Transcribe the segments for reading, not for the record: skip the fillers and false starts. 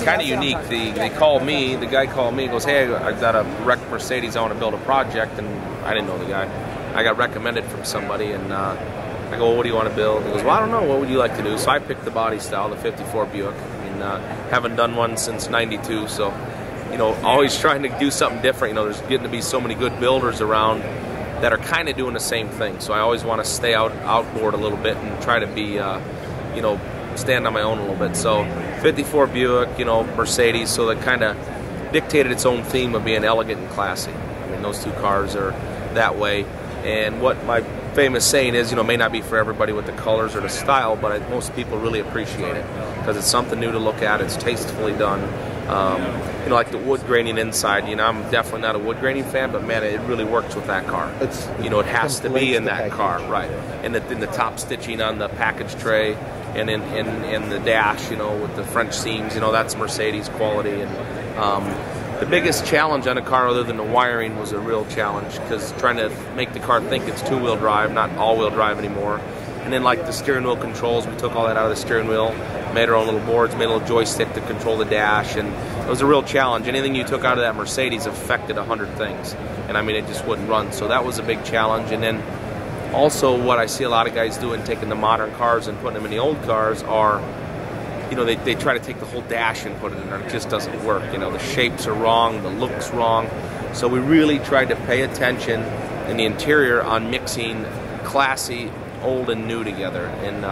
kind of unique. They called me, the guy called me, goes, hey, I've got a wrecked Mercedes, I want to build a project, and I didn't know the guy. I got recommended from somebody, and I go, well, what do you want to build? He goes, well, I don't know, what would you like to do? So I picked the body style, the 54 Buick. I mean, haven't done one since '92, so, you know, always trying to do something different. You know, there's getting to be so many good builders around that are kind of doing the same thing. So I always want to stay outboard a little bit and try to be, you know, stand on my own a little bit. So 54 Buick, you know, Mercedes, so that kind of dictated its own theme of being elegant and classy. I mean, those two cars are that way. And what my famous saying is, you know, may not be for everybody with the colors or the style, but most people really appreciate it because it's something new to look at. It's tastefully done. You know, like the wood graining inside. You know, I'm definitely not a wood graining fan, but man, it really works with that car. It's, you know, it has to be in that car, right? And in the top stitching on the package tray, and in the dash, you know, with the French seams, you know, that's Mercedes quality. And the biggest challenge on a car, other than the wiring, was a real challenge because trying to make the car think it's two-wheel drive, not all-wheel drive anymore. And then, like the steering wheel controls, we took all that out of the steering wheel, made our own little boards, made a little joystick to control the dash, and it was a real challenge. Anything you took out of that Mercedes affected 100 things, and I mean, it just wouldn't run. So that was a big challenge. And then also what I see a lot of guys doing, taking the modern cars and putting them in the old cars, are, you know, they try to take the whole dash and put it in there. It just doesn't work. You know, the shapes are wrong, the look's wrong. So we really tried to pay attention in the interior on mixing classy, old and new together. And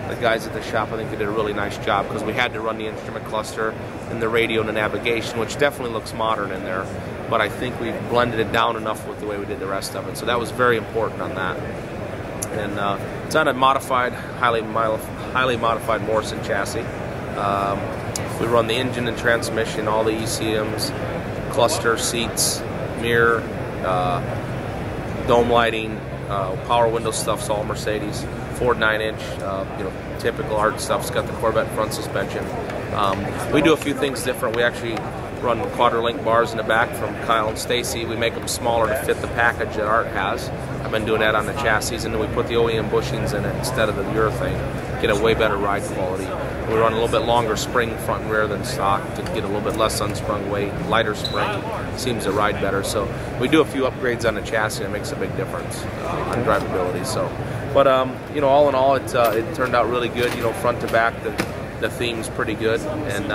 the guys at the shop, I think they did a really nice job because we had to run the instrument cluster and the radio and the navigation, which definitely looks modern in there. But I think we blended it down enough with the way we did the rest of it. So that was very important on that. And it's on a modified, highly modified Morrison chassis. We run the engine and transmission, all the ECMs, cluster, seats, mirror, dome lighting, power window stuff's all Mercedes. Ford 9-inch, you know, typical art stuff's got the Corvette front suspension. We do a few things different. We actually run quadra-link bars in the back from Kyle and Stacy. We make them smaller to fit the package that Art has. I've been doing that on the chassis, and then we put the OEM bushings in it instead of the urethane. Get a way better ride quality. We run a little bit longer spring front and rear than stock to get a little bit less unsprung weight. Lighter spring seems to ride better. So we do a few upgrades on the chassis, and it makes a big difference on drivability. So, but you know, all in all, it turned out really good. You know, front to back, the theme's pretty good, and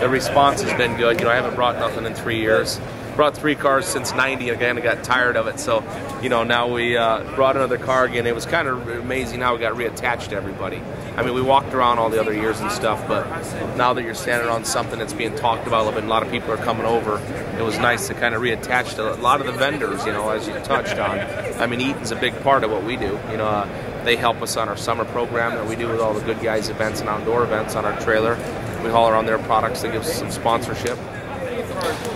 the response has been good. You know, I haven't brought nothing in 3 years. Brought 3 cars since '90. Again, I got tired of it. So, you know, now we brought another car again. It was kind of amazing how we got reattached to everybody. I mean, we walked around all the other years and stuff, but now that you're standing on something that's being talked about a little bit, and a lot of people are coming over, it was nice to kind of reattach to a lot of the vendors, you know, as you touched on. I mean, Eaton's a big part of what we do. You know, they help us on our summer program that we do with all the Good Guys events and outdoor events on our trailer. We haul around their products. They give us some sponsorship.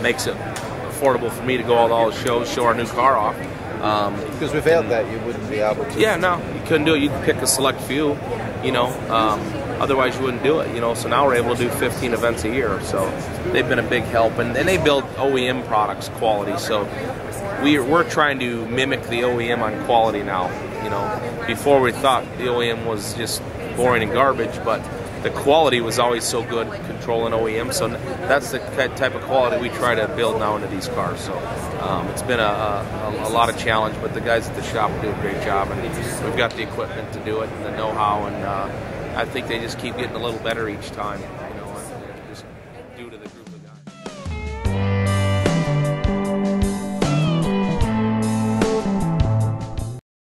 Makes it affordable for me to go all to all the shows, show our new car off. Because without that, you wouldn't be able to. Yeah, no, you couldn't do it. You'd pick a select few, you know. Otherwise, you wouldn't do it, you know. So now we're able to do 15 events a year. So they've been a big help, and they build OEM products quality. So we're trying to mimic the OEM on quality now. You know, before we thought the OEM was just boring and garbage, but the quality was always so good controlling OEM. So that's the type of quality we try to build now into these cars. So it's been a lot of challenge, but the guys at the shop do a great job, and we've got the equipment to do it and the know-how, and I think they just keep getting a little better each time.